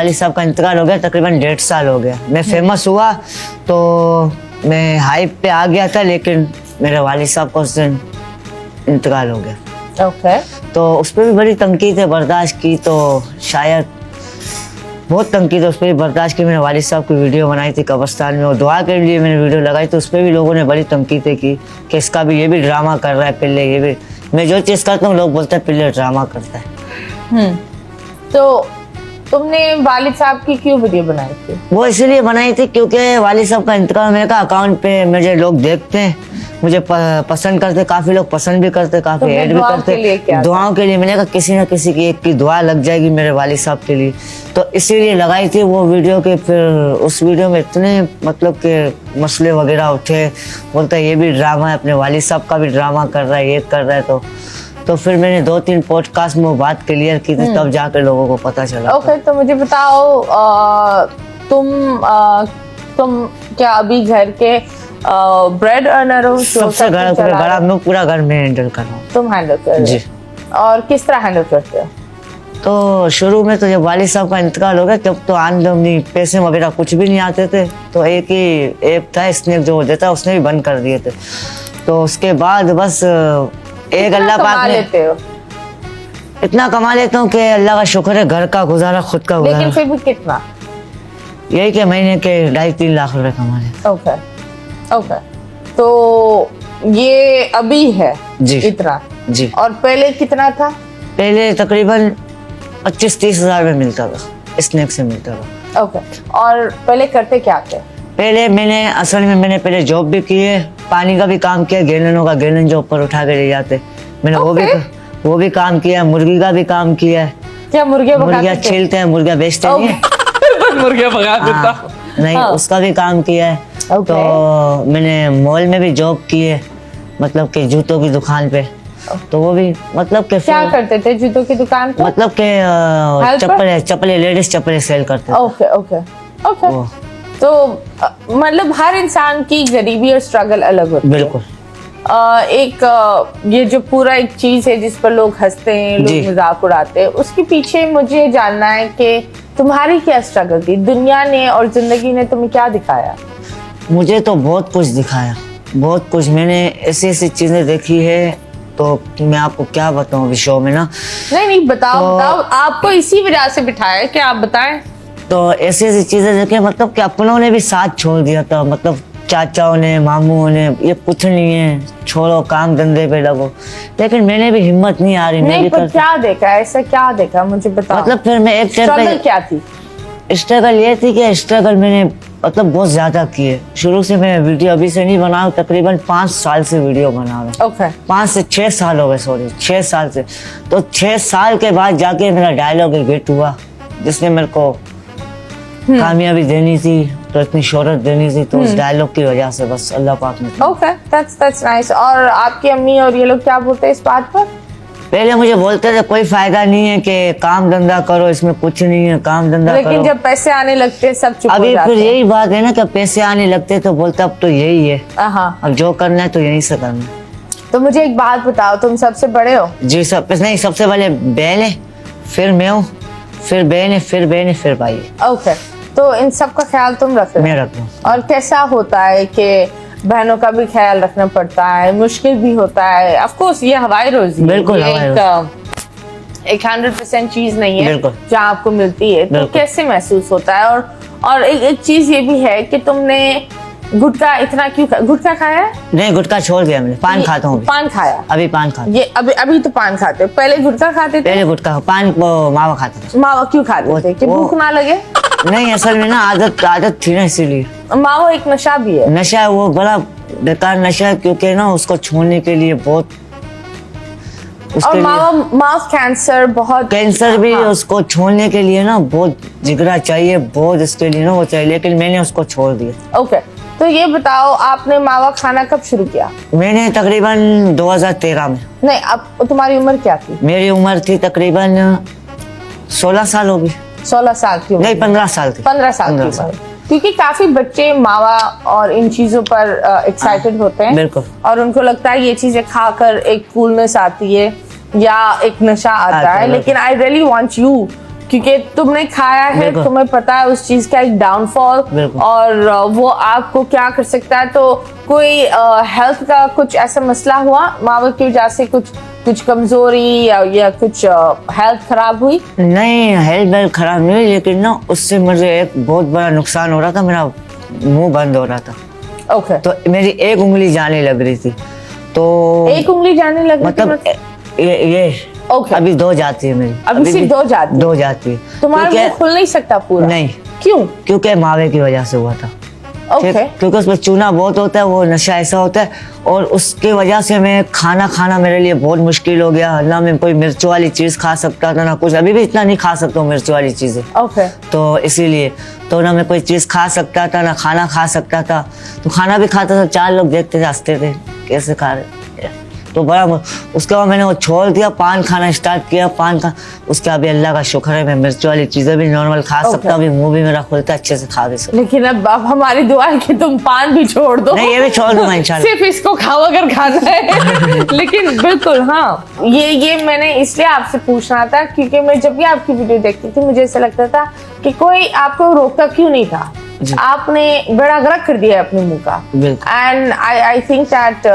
वालिद साहब का इंतकाल हो गया, तकरीबन 1.5 साल हो गया। मैं फेमस हुआ तो मैं हाइप पे आ गया था, लेकिन मेरे वालिद साहब का उस दिन इंतकाल हो गया। ओके। तो उस पर भी बड़ी तनकीद है बर्दाश्त की, तो शायद बहुत तनकीद है उस पर भी बर्दाश्त की। मैंने वालिद साहब की वीडियो बनाई थी कब्रिस्तान में, और दुआ के लिए मैंने वीडियो लगाई, तो उस पर भी लोगों ने बड़ी तनकीदें की कि इसका भी ये भी ड्रामा कर रहा है पिल्ले, ये भी। मैं जो चीज़ करता हूँ लोग बोलते हैं पिल्ले ड्रामा करता है। तो तुमने वालिद साहब की क्यों वीडियो बनाई थी? वो इसलिए बनाई थी क्योंकि वालिद साहब का इंतकाल, मैंने कहा अकाउंट पे मुझे लोग देखते हैं, मुझे पसंद करते, काफी लोग पसंद भी करते, काफी ऐड भी करते, दुआओं के लिए। मैंने कहा किसी ना किसी की एक की दुआ लग जाएगी मेरे वालिद साहब के लिए, तो इसीलिए लगाई थी वो वीडियो के। फिर उस वीडियो में इतने मतलब के मसले वगैरह उठे, बोलता है ये भी ड्रामा है, अपने वालिद साहब का भी ड्रामा कर रहा है, ये कर रहा है। तो फिर मैंने 2-3 पॉडकास्ट में वो बात क्लियर की थी, तब जाकर लोगों को पता चला। ओके, तो मुझे बताओ, तुम क्या अभी घर के ब्रेड अर्नर हो? सबसे बड़ा मैं पूरा घर में हैंडल कर रहा हूँ। तुम हैंडल कर रहे हो? और किस तरह हैंडल करते हो? तो शुरू में तो जब वालिद साहब का इंतकाल हो गया, तब तो आमदनी पैसे वगैरह कुछ भी नहीं आते थे, तो एक ही ऐप था स्नैप जो देता, उसने भी बंद कर दिए थे। तो उसके बाद बस एक अल्लाह पाक ने इतना कमा लेता हूँ कि अल्लाह का शुक्र है, घर का गुजारा खुद का गुजारा। लेकिन फिर भी कितना? यही कि महीने के 2.5-3 लाख रुपए कमा लेता। ओके ओके, तो ये अभी है जी इतना जी। और पहले कितना था? पहले तकरीबन 25-30 हज़ार में मिलता था, स्नैप से मिलता था। ओके, और पहले करते क्या थे? पहले मैंने पहले जॉब भी की है, पानी का भी काम किया, गैलनों का गैलन जो ऊपर उठा के ले जाते, मैंने वो भी काम किया, मुर्गी का भी काम किया है। क्या मुर्गियाँ छीलते हैं, मुर्गियाँ बेचते हैं। मुर्गियाँ भगा देता नहीं, उसका भी काम किया है। तो मैंने मॉल में भी जॉब की है, मतलब कि जूतों की दुकान पे। तो वो भी मतलब के क्या करते थे जूतों की दुकान पे? मतलब के चप्पलें लेडीज चप्पलें सेल करते थे। Okay okay okay. तो मतलब हर इंसान की गरीबी और स्ट्रगल अलग होती है। बिल्कुल। ये जो पूरा एक चीज है जिस पर लोग हंसते हैं, लोग मजाक उड़ाते हैं, उसके पीछे मुझे जानना है कि तुम्हारी क्या स्ट्रगल थी? दुनिया ने और जिंदगी ने तुम्हें क्या दिखाया? मुझे तो बहुत कुछ दिखाया, बहुत कुछ। मैंने ऐसी ऐसी चीजें देखी है, तो मैं आपको क्या बताऊं अभी शो में ना। नहीं बताओ, आपको इसी वजह से बिठाया है कि आप बताएं। तो ऐसी ऐसी चीजें देखे, मतलब कि अपनों ने भी साथ छोड़ दिया था, मतलब चाचाओं ने, मामूओं ने, ये कुछ नहीं है, छोड़ो काम धंधे पे लगो। लेकिन मैंने भी हिम्मत नहीं आ रही। नहीं, पर क्या देखा, ऐसा क्या देखा मुझे बताओ। मतलब फिर मैं एक स्ट्रगल क्या थी? स्ट्रगल ये थी कि स्ट्रगल मैंने मतलब बहुत ज्यादा किए। शुरू से मैं वीडियो अभी से नहीं बना, तकरीबन 5 साल से वीडियो बना रहा हूँ। ओके। 5 से 6 साल हो गए, सॉरी 6 साल से। तो 6 साल के बाद जाके मेरा डायलॉग हिट हुआ, जिसने मेरे को कामयाबी देनी थी, तो इतनी शोहरत देनी थी, तो उस डायलॉग की वजह से बस अल्लाह पाक ने। Okay, that's nice. और आपकी अम्मी और ये लोग क्या बोलते हैं इस बात पर? पहले मुझे बोलते थे कोई फायदा नहीं है, कि काम धंधा करो, इसमें कुछ नहीं है, काम धंधा करो। लेकिन जब पैसे आने लगते हैं सब चुप हो जाते हैं। अभी फिर यही बात है ना कि पैसे आने लगते तो बोलते अब तो यही है, अब जो करना है तो यहीं से करना है। तो मुझे एक बात बताओ, तुम सबसे बड़े हो? जी नहीं, सबसे पहले बहन है, फिर मैं हूँ, फिर बहन है, फिर बहन है, फिर भाई है। ओके, तो इन सब का ख्याल तुम रख रहे हो? मैं रख रहा हूँ। और कैसा होता है कि बहनों का भी ख्याल रखना पड़ता है, मुश्किल भी होता है? ऑफ कोर्स ये हवाई रोजी, बिल्कुल एक 100% चीज नहीं है जो आपको मिलती है। तो कैसे महसूस होता है? और एक चीज ये भी है कि तुमने गुटखा इतना क्यों गुटखा खाया है? नहीं, गुटखा छोड़ दिया मैंने, पान खाता हूँ। पान खाया? अभी पान खाता। ये अभी तो पान खाते हो, पहले गुटखा खाते थे? पहले गुटखा, पान को मावा खाते थे। मावा क्यों खाते थे? कि भूख ना लगे? नहीं, असल में ना आदत थी ना, इसीलिए। मावा एक नशा भी है। नशा है, वो बड़ा बेकार नशा है, क्योंकि ना उसको छोड़ने के लिए बहुत, और माउथ कैंसर भी उसको छोड़ने के लिए ना बहुत जिगरा चाहिए, बहुत इसके लिए ना वो चाहिए, लेकिन मैंने उसको छोड़ दिया। ओके, तो ये बताओ, आपने मावा खाना कब शुरू किया? मैंने तकरीबन 2013 में। नहीं, अब तुम्हारी उम्र क्या थी? मेरी उम्र थी तकरीबन 16 साल होगी। 16 साल की उम्र? नहीं, 15 साल थी। 15 साल की उम्र। क्योंकि काफी बच्चे मावा और इन चीजों पर एक्साइटेड होते हैं। बिल्कुल। और उनको लगता है ये चीजें खाकर एक कूलनेस आती है या एक नशा आता है। लेकिन आई रियली वांट यू क्योंकि तुमने खाया है, बिल्कुल। तुम्हें पता है उस चीज का एक डाउनफॉल बिल्कुल। और वो आपको क्या कर सकता है। तो कोई हेल्थ का कुछ ऐसा मसला हुआ मावा की वजह से, कुछ कमजोरी या कुछ हेल्थ खराब हुई? नहीं, हेल्थ वेल्थ खराब नहीं हुई, लेकिन ना उससे मुझे एक बहुत बड़ा नुकसान हो रहा था, मेरा मुंह बंद हो रहा था। ओके। तो मेरी एक उंगली जाने लग रही थी। तो एक उंगली जाने लग रही थी? मतलब ये ओके। अभी 2 जाती है मेरी। अभी सिर्फ 2 जाती है? 2 जाती है। तुम्हारा क्योंकि- मुंह खुल नहीं सकता पूरा? नहीं। क्यों? क्योंकि मावे की वजह से हुआ था। ओके। क्योंकि उसमें चूना बहुत होता है, वो नशा ऐसा होता है, और उसकी वजह से मैं खाना मेरे लिए बहुत मुश्किल हो गया। ना मैं कोई मिर्च वाली चीज खा सकता था ना कुछ, अभी भी इतना नहीं खा सकता हूँ मिर्च वाली चीजें। ओके। तो इसीलिए तो ना मैं कोई चीज खा सकता था ना खाना खा सकता था। तो खाना भी खाता था, 4 लोग देखते थे, हंसते थे कैसे खा रहे। तो उसके बाद मैंने वो छोड़ दिया, पान खाना स्टार्ट किया। पान खा उसके अभी अल्लाह का शुक्र है मैं मिर्च वाली चीजें भी नॉर्मल खा सकता हूँ, अभी मुंह भी मेरा खुलता है, अच्छे से खा भी सकता। लेकिन अब हमारी दुआ है कि तुम पान भी छोड़ दो। नहीं, ये भी छोड़ दूंगा इंशाल्लाह। सिर्फ इसको खाओ अगर खाना है। लेकिन बिल्कुल हाँ, ये मैंने इसलिए आपसे पूछना था क्योंकि मैं जब भी आपकी वीडियो देखती थी मुझे ऐसा लगता था कि कोई आपको रोकता क्यों नहीं था। आपने बड़ा गर्क कर दिया अपने मुंह का। एंड आई थिंक दैट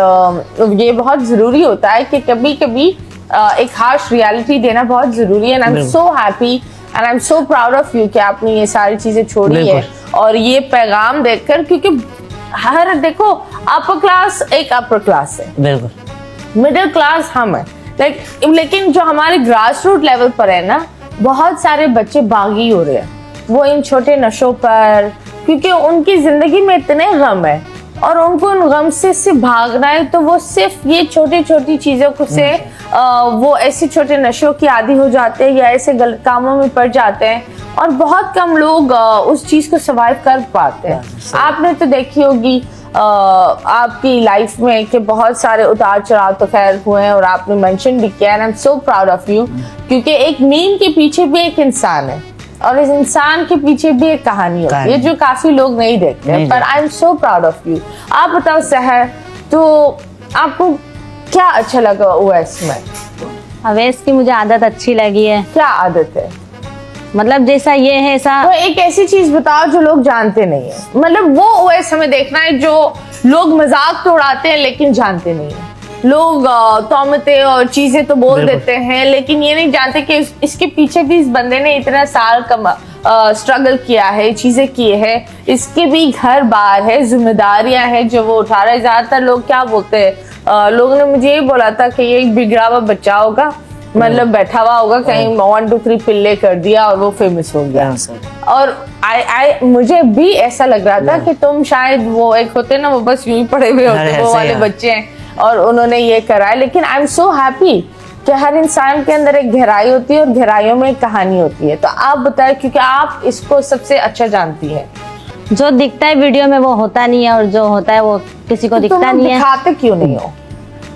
ये बहुत जरूरी होता है कि कभी कभी एक हार्श रियलिटी देना बहुत जरूरी है। And I am so happy and I am so proud of you कि आपने ये सारी चीजें छोड़ी है और ये पैगाम देखकर, क्योंकि हर देखो अपर क्लास एक अपर क्लास है, बिल्कुल, मिडिल क्लास हम है, लेकिन जो हमारे ग्रास रूट लेवल पर है ना, बहुत सारे बच्चे बागी हो रहे हैं वो इन छोटे नशों पर, क्योंकि उनकी जिंदगी में इतने गम है और उनको उन गम से भागना है। तो वो सिर्फ ये छोटी छोटी चीजों को से वो ऐसे छोटे नशों की आदी हो जाते हैं या ऐसे गलत कामों में पड़ जाते हैं और बहुत कम लोग उस चीज को सर्वाइव कर पाते हैं। आपने तो देखी होगी आपकी लाइफ में कि बहुत सारे उतार चढ़ाव तो खैर हुए हैं और आपने मेंशन भी किया। And I am so proud of you, क्योंकि एक मीम के पीछे भी एक इंसान है और इस इंसान के पीछे भी एक कहानी होती है जो काफी लोग नहीं देखते, पर I am so proud of you. आप बताओ सहर, तो आपको क्या अच्छा लगा ओएस में? अवैस की मुझे आदत अच्छी लगी है। क्या आदत है? मतलब जैसा ये है ऐसा। तो एक ऐसी चीज बताओ जो लोग जानते नहीं है, मतलब वो ओएस हमें देखना है जो लोग मजाक तो उड़ाते हैं लेकिन जानते नहीं है। लोग तौमतें और चीजें तो बोल देते हैं लेकिन ये नहीं जानते कि इसके पीछे भी इस बंदे ने इतना साल स्ट्रगल किया है, चीजें की है, इसके भी घर बार है, जिम्मेदारियां हैं जो वो उठा रहे। ज्यादातर लोग क्या बोलते हैं, लोगों ने मुझे ये बोला था कि ये एक बिगड़ा हुआ बच्चा होगा, मतलब बैठा हुआ होगा कहीं 1 2 3 पिल्ले कर दिया और वो फेमस हो गया। और मुझे भी ऐसा लग रहा था कि तुम शायद वो एक होते ना, वो बस यूं ही पड़े हुए होते, वो वाले बच्चे हैं और उन्होंने ये करा है। लेकिन आई एम सो हैप्पी कि हर इंसान के अंदर एक गहराई होती है और गहराइयों में एक कहानी होती है। तो आप बताएं, क्योंकि आप इसको सबसे अच्छा जानती है। जो दिखता है वीडियो में वो होता नहीं है और जो होता है वो किसी को दिखता नहीं है। दिखाते क्यों नहीं हो?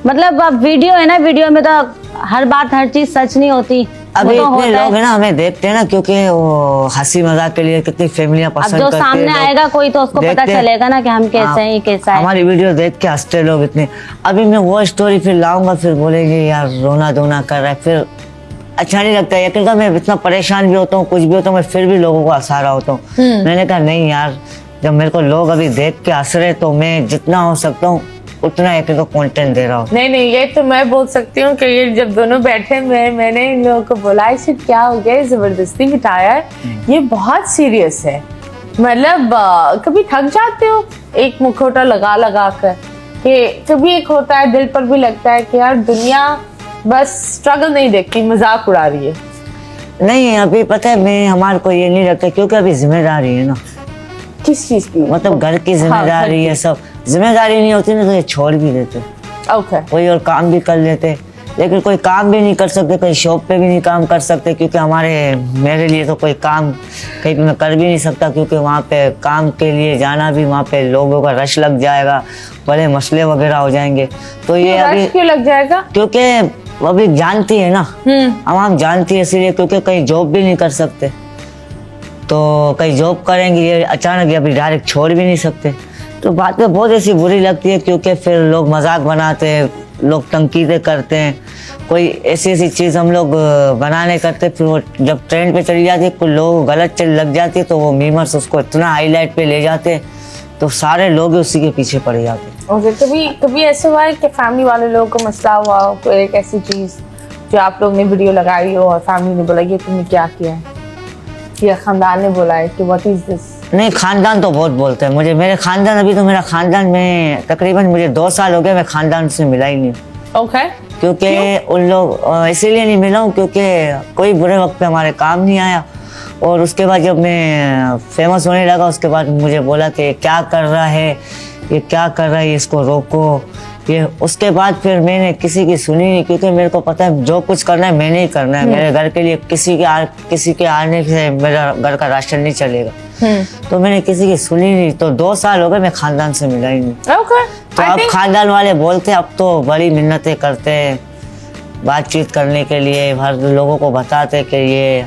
मतलब अब वीडियो है ना, वीडियो में तो हर बात हर चीज सच नहीं होती। अभी तो इतने लोग है ना हमें देखते हैं ना, क्योंकि वो हंसी मजाक के लिए कितनी फैमिलियां पसंद अब जो करती है। सामने आएगा कोई तो उसको पता चलेगा ना कि हम कैसे हैं, कैसा है। हमारी वीडियो देख के हंसते लोग इतने। अभी मैं वो स्टोरी फिर लाऊंगा, फिर बोलेंगे यार रोना धोना कर रहा है, फिर अच्छा नहीं लगता है। क्योंकि मैं इतना परेशान भी होता हूँ, कुछ भी होता हूँ, मैं फिर भी लोगों को हंसा रहा होता हूँ। मैंने कहा नहीं यार, जब मेरे को लोग अभी देख के हंस रहे तो मैं जितना हो सकता हूँ उतना एक तो कंटेंट दे रहा हूँ। नहीं, ये तो मैं बोल सकती हूँ कि ये जब दोनों बैठे मैंने इन लोगों को बोला इसे क्या हो गया, जबरदस्ती बिठाया है, ये बहुत सीरियस है। मतलब कभी थक जाते हो एक मुखौटा लगा कर, कि कभी एक होता है दिल पर भी लगता है कि यार दुनिया बस स्ट्रगल नहीं देखती, मजाक उड़ा रही है। नहीं, अभी पता है मैं हमारे को ये नहीं लगता, क्योंकि अभी जिम्मेदारी है ना। किस चीज की? मतलब घर की जिम्मेदारी है, सब जिम्मेदारी नहीं होती ना तो ये छोड़ भी देते। ओके। कोई और काम भी कर लेते, लेकिन कोई काम भी नहीं कर सकते, कहीं शॉप पे भी नहीं काम कर सकते, क्योंकि मेरे लिए तो कोई काम कहीं पे मैं कर भी नहीं सकता, क्योंकि वहाँ पे काम के लिए जाना भी, वहाँ पे लोगों का रश लग जाएगा, बड़े मसले वगैरह हो जाएंगे। तो ये अभी क्यों लग जाएगा? क्योंकि अभी जानती है ना, हम जानती है इसीलिए, क्योंकि कहीं जॉब भी नहीं कर सकते। तो कहीं जॉब करेंगे, ये अचानक अभी डायरेक्ट छोड़ भी नहीं सकते। तो बात में बहुत ऐसी बुरी लगती है, क्योंकि फिर लोग मजाक बनाते हैं, लोग तंकीदें करते हैं, कोई ऐसी ऐसी चीज हम लोग बनाने करते, फिर वो जब ट्रेंड पे चली जाती है, कुछ लोग गलत चल लग जाती है, तो वो मीमर्स उसको इतना हाईलाइट पे ले जाते, तो सारे लोग उसी के पीछे पड़ जाते। ओके, कभी ऐसा हुआ है कि फैमिली वाले लोगों को मसला हुआ हो, कोई एक ऐसी चीज जो आप लोग ने वीडियो लगाई हो और फैमिली ने बोला ये तुमने क्या किया है, या खानदान ने बोला है कि व्हाट इज दिस? नहीं, खानदान तो बहुत बोलते हैं मुझे, मेरे खानदान, अभी तो मेरा खानदान में तकरीबन मुझे 2 साल हो गए, मैं खानदान से मिला ही नहीं। ओके, क्योंकि उन लोग इसीलिए नहीं मिला हूँ क्योंकि कोई बुरे वक्त पे हमारे काम नहीं आया। और उसके बाद जब मैं फेमस होने लगा, उसके बाद मुझे बोला कि क्या कर रहा है, ये क्या कर रहा है, इसको रोको ये। उसके बाद फिर मैंने किसी की सुनी नहीं, क्योंकि मेरे को पता है जो कुछ करना है मैंने ही करना है। मेरे घर के लिए किसी के आने से मेरा घर का राशन नहीं चलेगा, तो मैंने किसी की सुनी नहीं। तो 2 साल हो गए मैं खानदान से मिला ही नहीं। ओके, तो अब खानदान वाले बोलते हैं, अब तो बड़ी मिन्नतें करते हैं बातचीत करने के लिए, हर लोगों को बताते कि ये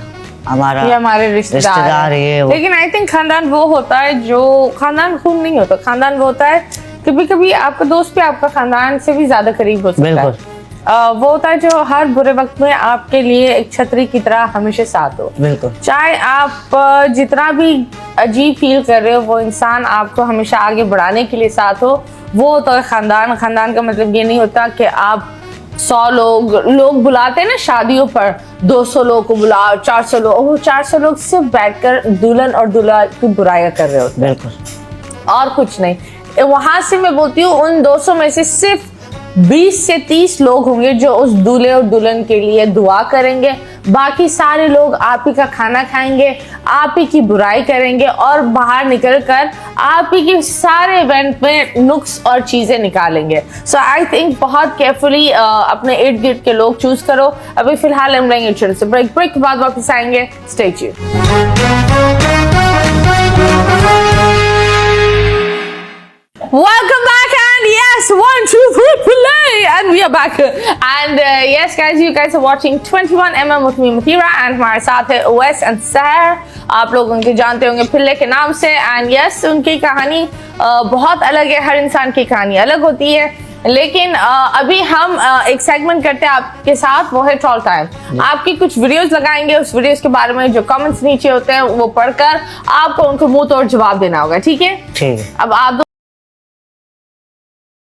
हमारे रिश्तेदार है। लेकिन आई थिंक खानदान वो होता है जो खानदान खून नहीं होता, खानदान वो होता है कभी कभी आपका दोस्त भी आपका खानदान से भी ज्यादा करीब हो सकता है। वो होता है जो हर बुरे वक्त में आपके लिए एक छतरी की तरह हमेशा साथ हो। बिल्कुल, चाहे आप जितना भी अजीब फील कर रहे हो, वो इंसान आपको हमेशा आगे बढ़ाने के लिए साथ हो, वो होता है खानदान। खानदान का मतलब ये नहीं होता कि आप 100 लोग बुलाते हैं ना शादियों पर, 200 लोग को बुलाओ, 400 लोग, वो 400 लोग सिर्फ बैठकर दुल्हन और दूल्हा की बुराइयां कर रहे होते हैं। बिल्कुल, और कुछ नहीं। वहां से मैं बोलती हूँ उन 200 में से सिर्फ 20 से 30 लोग होंगे जो उस दूल्हे और दुल्हन के लिए दुआ करेंगे। बाकी सारे लोग आप ही का खाना खाएंगे, आप ही की बुराई करेंगे और बाहर निकलकर आप ही के सारे इवेंट में नुक्स और चीजें निकालेंगे। सो आई थिंक बहुत केयरफुली अपने इर्द गिर्द के लोग चूज करो। अभी फिलहाल हम लेंगे छोटे से ब्रेक के बाद वापस आएंगे। Stay tuned. Welcome back, and yes, 1, 2, 3, play, and we are back. And yes, guys, you guys are watching 21mm with me, Mathira, and हमारे साथ है ओवैस एंड सहर। आप लोग उनके जानते होंगे पिल्ले के नाम से। एंड यस, उनकी कहानी बहुत अलग है, हर इंसान की कहानी अलग होती है। लेकिन अभी हम एक सेगमेंट करते हैं आपके साथ, वो है ट्रोल टाइम। आपकी कुछ वीडियोस लगाएंगे, उस वीडियोस के बारे में जो कमेंट्स नीचे होते हैं वो पढ़कर आपको उनको मुंह तोड़ जवाब देना होगा, ठीक है? ठीक है। अब आप